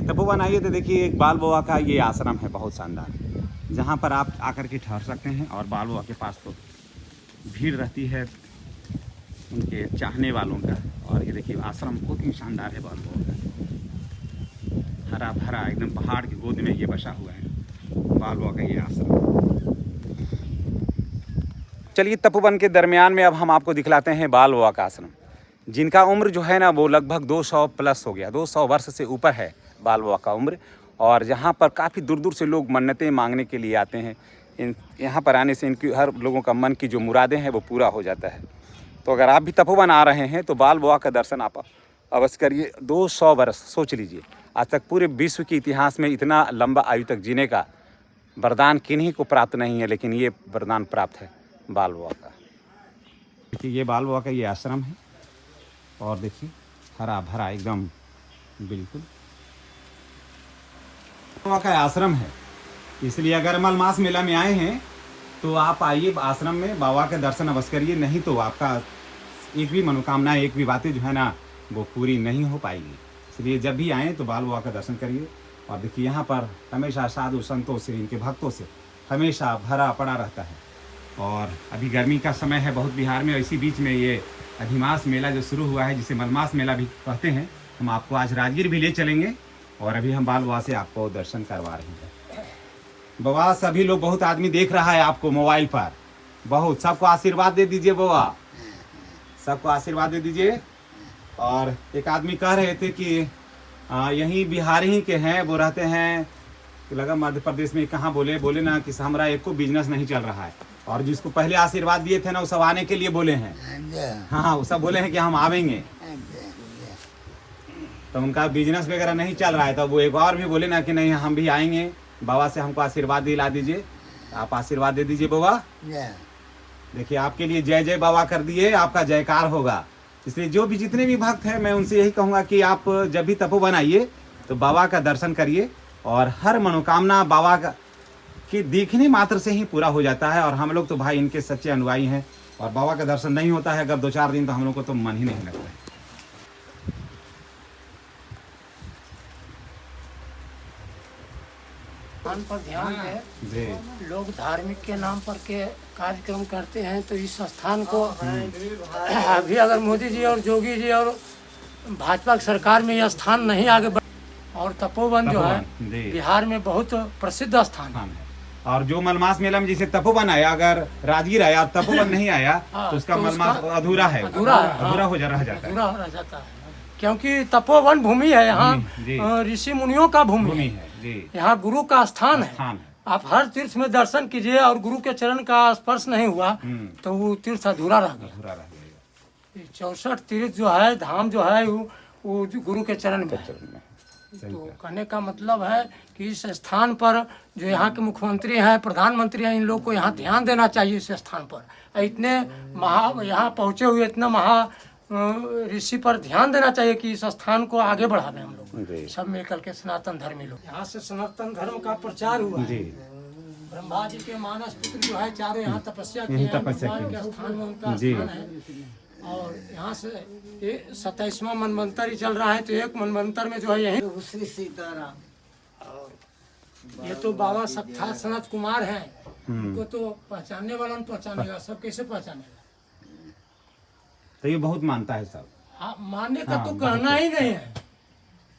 तपोवन आइए तो देखिए एक बाल बाबा का ये आश्रम है, बहुत शानदार, जहाँ पर आप आकर के ठहर सकते हैं। और बाल बाबा के पास तो भीड़ रहती है उनके चाहने वालों का। और ये देखिए आश्रम बहुत ही शानदार है बाल बाबा का, हरा भरा एकदम पहाड़ की गोद में ये बसा हुआ है बाल बाबा का ये आश्रम। चलिए तपोवन के दरमियान में अब हम आपको दिखलाते हैं बाल बाबा का आश्रम, जिनका उम्र जो है ना वो लगभग 200 प्लस हो गया, 200 वर्ष से ऊपर है बाल बाबा का उम्र। और जहाँ पर काफ़ी दूर दूर से लोग मन्नतें मांगने के लिए आते हैं। यहाँ पर आने से इनकी हर लोगों का मन की जो मुरादें हैं वो पूरा हो जाता है। तो अगर आप भी तपोवन आ रहे हैं तो बाल बाबा का दर्शन आप अवश्य करिए। 200 वर्ष सोच लीजिए, आज तक पूरे विश्व के इतिहास में इतना लंबा आयु तक जीने का वरदान किन्हीं को प्राप्त नहीं है, लेकिन ये वरदान प्राप्त है बाल बाबा का। देखिए ये बाल बाबा का ये आश्रम है और देखिए हरा भरा एकदम बिल्कुल बाबा का आश्रम है। इसलिए अगर मलमास मेला में आए हैं तो आप आइए आश्रम में, बाबा के दर्शन अवश्य करिए, नहीं तो आपका एक भी मनोकामना, एक भी बातें जो है ना वो पूरी नहीं हो पाएगी। इसलिए जब भी आएँ तो बाल बाबा का दर्शन करिए। और देखिए यहाँ पर हमेशा साधु संतों से, इनके भक्तों से हमेशा भरा पड़ा रहता है। और अभी गर्मी का समय है बहुत बिहार में, इसी बीच में ये अधिमास मेला जो शुरू हुआ है, जिसे मलमास मेला भी कहते हैं, हम आपको आज राजगीर भी ले चलेंगे। और अभी हम बाल बाबा से आपको दर्शन करवा रहे हैं। बाबा सभी लोग, बहुत आदमी देख रहा है आपको मोबाइल पर, बहुत, सबको आशीर्वाद दे दीजिए बाबा, सबको आशीर्वाद दे दीजिए। और एक आदमी कह रहे थे कि यहीं बिहार ही के हैं, वो रहते हैं लगा मध्य प्रदेश में, कहाँ बोले ना कि हमारा एक को बिजनेस नहीं चल रहा है। और जिसको पहले आशीर्वाद दिए थे ना वो सब आने के लिए बोले हैं। हाँ, वो सब बोले हैं कि हम आवेंगे, तो उनका बिजनेस वगैरह नहीं चल रहा है। तो वो एक और भी बोले ना कि नहीं हम भी आएंगे, बाबा से हमको आशीर्वाद दिला दीजिए। आप आशीर्वाद दे दीजिए बाबा। देखिए आपके लिए जय जय बाबा कर दिए, आपका जयकार होगा। इसलिए जो भी जितने भी भक्त हैं मैं उनसे यही कहूँगा कि आप जब भी तपोवन आइए तो बाबा का दर्शन करिए। और हर मनोकामना बाबा का कि देखने मात्र से ही पूरा हो जाता है। और हम लोग तो भाई इनके सच्चे अनुयायी हैं। और बाबा का दर्शन नहीं होता है अगर 2-4 दिन तो हम लोग को तो मन ही नहीं लगता है। पर ध्यान दें, लोग धार्मिक के नाम पर के कार्यक्रम करते हैं, तो इस स्थान को अभी अगर मोदी जी और योगी जी और भाजपा की सरकार में यह स्थान नहीं आगे बढ़, और तपोवन जो है बिहार में बहुत प्रसिद्ध स्थान है। और जो मलमास मेला में जैसे तपोवन आया, अगर राजगीर आया तपोवन नहीं आया तो उसका मलमास अधूरा है, अधूरा रह जाता है। क्योंकि तपोवन भूमि है, यहाँ ऋषि मुनियों का भूमि है, यहाँ गुरु का स्थान है। आप हर तीर्थ में दर्शन कीजिए और गुरु के चरण का स्पर्श नहीं हुआ तो वो तीर्थ अधूरा रह गया। 64 तीर्थ जो है, धाम जो है, वो गुरु के चरण में है। तो कहने का मतलब है कि इस स्थान पर जो यहाँ के मुख्यमंत्री हैं, प्रधानमंत्री हैं, इन लोग को यहाँ ध्यान देना चाहिए। इस स्थान पर इतने यहाँ पहुँचे हुए इतना महा ऋषि पर ध्यान देना चाहिए कि इस स्थान को आगे बढ़ावे हम लोग सब मिलकर के, सनातन धर्मी लोग। यहाँ से सनातन धर्म का प्रचार हुआ है। ब्रह्मा जी के मानस पुत्र जो है चारों यहाँ तपस्या की है, भगवान के स्थान में उनका स्थान है। और यहाँ से 27वां मनवंतर ही चल रहा है, तो एक मनवंतर में जो है यही श्री सीताराम। और ये तो बाबा साक्षात सनत कुमार हैं, उनको तो पहचानने वाला नहीं पहचानेगा, सब कैसे पहचानेगा। तो ये बहुत मानता है सब। हाँ, मानने का तो कहना ही नहीं है।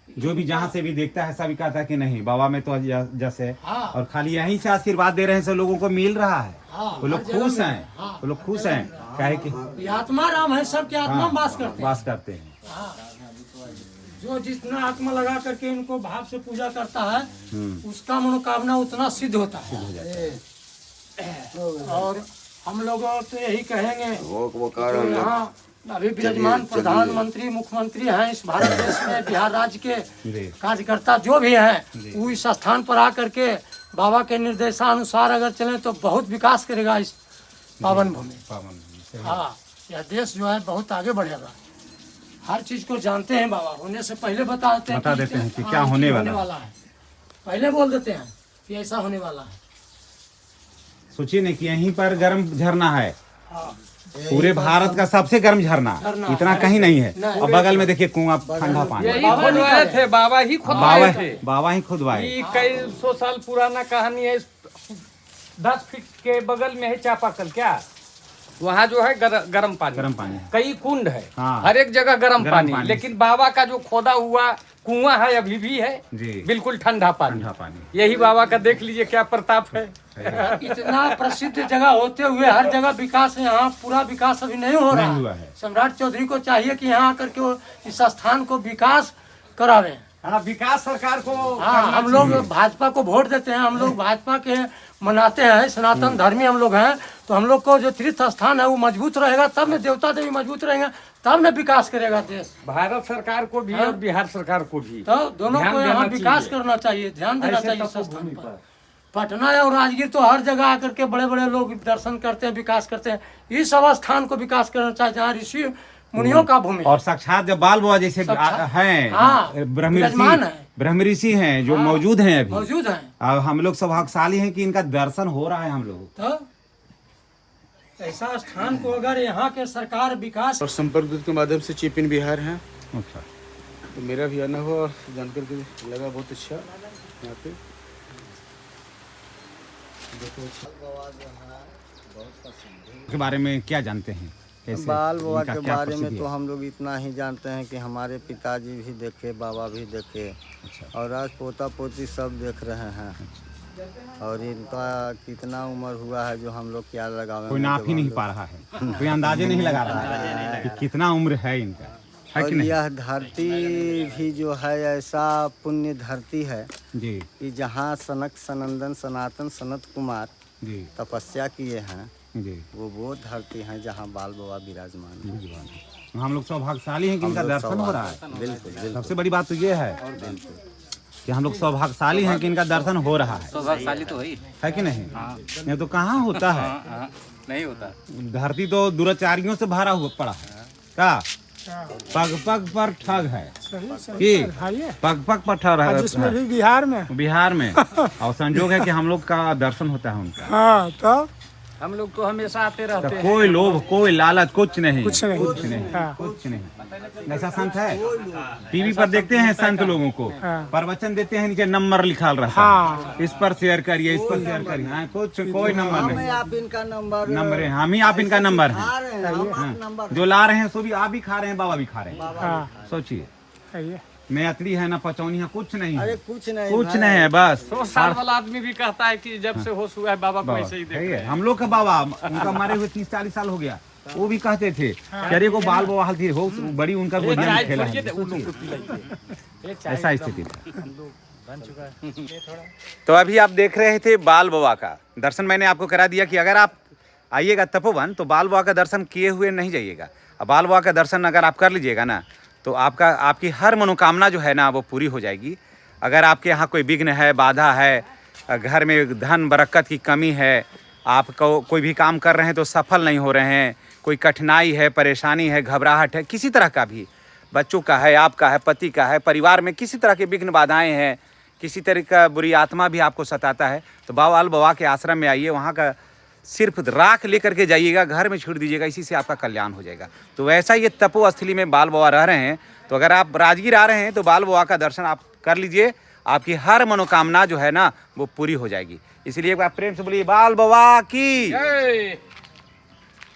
जो भी जहाँ से भी देखता है सभी कहता है कि नहीं बाबा में तो जैसे। हाँ। और खाली यहीं से आशीर्वाद दे रहे हैं, सब लोगों को मिल रहा है। हाँ, वो लोग खुश हैं। वो लोग खुश हैं, काहे कि आत्मा राम है, सबके आत्मा में वास करते हैं। हाँ। जो जितना आत्मा लगा करके उनको भाव से पूजा करता है उसका मनोकामना उतना सिद्ध होता है। और हम लोग तो यही कहेंगे, तो यहाँ अभी विराजमान प्रधानमंत्री मुख्यमंत्री हैं इस भारत देश में, बिहार राज्य के कार्यकर्ता जो भी हैं, वो इस स्थान पर आकर के बाबा के निर्देशानुसार अगर चले तो बहुत विकास करेगा इस पावन भूमि। हाँ, यह देश जो है बहुत आगे बढ़ेगा। हर चीज को जानते हैं बाबा, होने से पहले बता देते हैं कि क्या होने वाला है। पहले बोल देते हैं कि ऐसा होने वाला है। सोचिए नहीं कि यहीं पर गर्म झरना है। हाँ, पूरे भारत का सबसे गर्म झरना इतना कहीं नहीं है। और बगल में देखिए कुआं, ठंडा पानी। यही खुदवाए थे, बाबा ही खुदवाए थे। बाबा ही खुदवाए। ये कई 100 साल पुराना कहानी है। 10 फीट के बगल में है चापाकल, क्या वहाँ जो है गर्म पानी, गर्म पानी है। कई कुंड है, हाँ। हर एक जगह गर्म पानी। पानी। लेकिन बाबा का जो खोदा हुआ कुआं है अभी भी है जी। बिल्कुल ठंडा पानी। ठंडा पानी। यही बाबा का देख लीजिए क्या प्रताप है। इतना प्रसिद्ध जगह होते हुए हर जगह विकास है, यहाँ पूरा विकास अभी नहीं हो रहा नहीं हुआ है। सम्राट चौधरी को चाहिए कि यहाँ आकर के वो इस स्थान को विकास करावे। हाँ, विकास सरकार को। हाँ, हम लोग भाजपा को वोट देते हैं, हम लोग भाजपा के मनाते हैं, सनातन धर्मी हम लोग हैं। तो हम लोग को जो तीर्थ स्थान है वो मजबूत रहेगा, तब में देवता देवी मजबूत रहेंगे, तब में विकास करेगा देश। भारत सरकार को भी और बिहार सरकार को भी तो दोनों ध्यान को यहाँ देना विकास चाहिए। करना चाहिए, ध्यान देना ऐसे चाहिए इस तपोभूमि स्थान पर। पर। पटना और राजगीर तो हर जगह आकर के बड़े बड़े लोग दर्शन करते हैं, विकास करते हैं। इस सब स्थान को विकास करना चाहिए जहाँ ऋषि मुनियों का भूमि। और साक्षात जब बाल बाबा जैसे हैं, हाँ, विराजमान है। ब्रह्म ऋषि हैं जो मौजूद हैं अभी मौजूद है। अब हम लोग सौभाग्यशाली हैं कि इनका दर्शन हो रहा है हम लोग। तो ऐसा स्थान को अगर यहाँ के सरकार विकास और संपर्क दूत के माध्यम से चीफ इन बिहार हैं, अच्छा, तो मेरा भी आना हुआ और जानकर के लगा बहुत अच्छा यहाँ पे। के बारे में क्या जानते हैं? कैसे बाल बाबा इनका के क्या बारे में प्रसिद्धि तो है? हम लोग इतना ही जानते हैं कि हमारे पिताजी भी देखे, बाबा भी देखे, और आज पोता पोती सब देख रहे हैं। और इनका कितना उम्र हुआ है जो हम लोग क्या लगावे, कोई नाप ही नहीं पा रहा है, कोई अंदाजे नहीं लगा रहा है कि कितना उम्र है इनका, है और कि नहीं? यह धरती भी जो है ऐसा पुण्य धरती है जी कि जहाँ सनक सनंदन सनातन सनत कुमार जी तपस्या किए हैं, जी। वो धरती है जहाँ बाल बाबा विराजमान है। हम लोग सौभाग्यशाली हैं कि इनका दर्शन हो रहा है। बिल्कुल बिल्कुल सबसे बड़ी बात तो ये है कि हम लोग सौभाग्यशाली हैं कि इनका दर्शन हो रहा है। सौभाग्यशाली तो है कि नहीं? नहीं तो कहाँ होता है, नहीं होता। धरती तो दुराचारियों से भरा हुआ पड़ा है का, पग पग पर ठग है कि पग पग पर ठग है, जिसमें भी बिहार में और संजोग है कि हम लोग का दर्शन होता है उनका। हाँ, तो हम लोग तो हमेशा आते तो रहते हैं। कोई लोभ, कोई लालच, कुछ नहीं, कुछ नहीं। कुछ नहीं, हाँ। कुछ नहीं। ऐसा संत है, टीवी पर देखते हैं संत लोगों को, हाँ। प्रवचन देते हैं, नीचे नंबर लिखा रहता है, हाँ। इस पर शेयर करिए, इस पर शेयर करिए। हाँ, कुछ कोई नंबर हमें नहीं, आप इनका नंबर है, हम ही आप इनका नंबर है। खा रहे हैं, हम आप नंबर जो ला रहे हैं सो भी आप भी खा रहे हैं, बाबा भी खा रहे हैं। हाँ, सोचिए, ये मैं अतरी है ना पचौनी है, कुछ नहीं अरे है, कुछ नहीं कुछ भाई। नहीं है, बस 100 साल वाला आदमी भी कहता है कि जब से होश हुआ है बाबा को बाबा ऐसे ही देख है रहे ये। हैं। हम लोग का बाबा, उनका मारे हुए 30-40 साल हो गया, वो भी कहते थे कि अरे को बाल बाबा हल्दी हो बड़ी, उनका गोदिया में खेला छोड़िए, है। उन लोग को पिलाइए। ऐसा स्थिति था। तो अभी आप देख रहे थे बाल बाबा का दर्शन, मैंने आपको करा दिया कि अगर आप आइएगा तपोवन तो बाल बाबा का दर्शन किए हुए नहीं जाइएगा। अब बाल बाबा का दर्शन अगर आप कर लीजिएगा ना तो आपकी हर मनोकामना जो है ना वो पूरी हो जाएगी। अगर आपके यहाँ कोई विघ्न है, बाधा है, घर में धन बरकत की कमी है, आपको कोई भी काम कर रहे हैं तो सफल नहीं हो रहे हैं, कोई कठिनाई है, परेशानी है, घबराहट है, किसी तरह का भी, बच्चों का है, आपका है, पति का है, परिवार में किसी तरह के विघ्न बाधाएं हैं, किसी तरह का बुरी आत्मा भी आपको सताता है, तो बाल बाबा के आश्रम में आइए। वहाँ का सिर्फ राख लेकर के जाइएगा, घर में छोड़ दीजिएगा, इसी से आपका कल्याण हो जाएगा। तो वैसा ये तपोस्थली में बाल बाबा रह रहे हैं। तो अगर आप राजगीर आ रहे हैं तो बाल बाबा का दर्शन आप कर लीजिए, आपकी हर मनोकामना जो है ना वो पूरी हो जाएगी। इसलिए एक बार प्रेम से बोलिए बाल बाबा की। जय।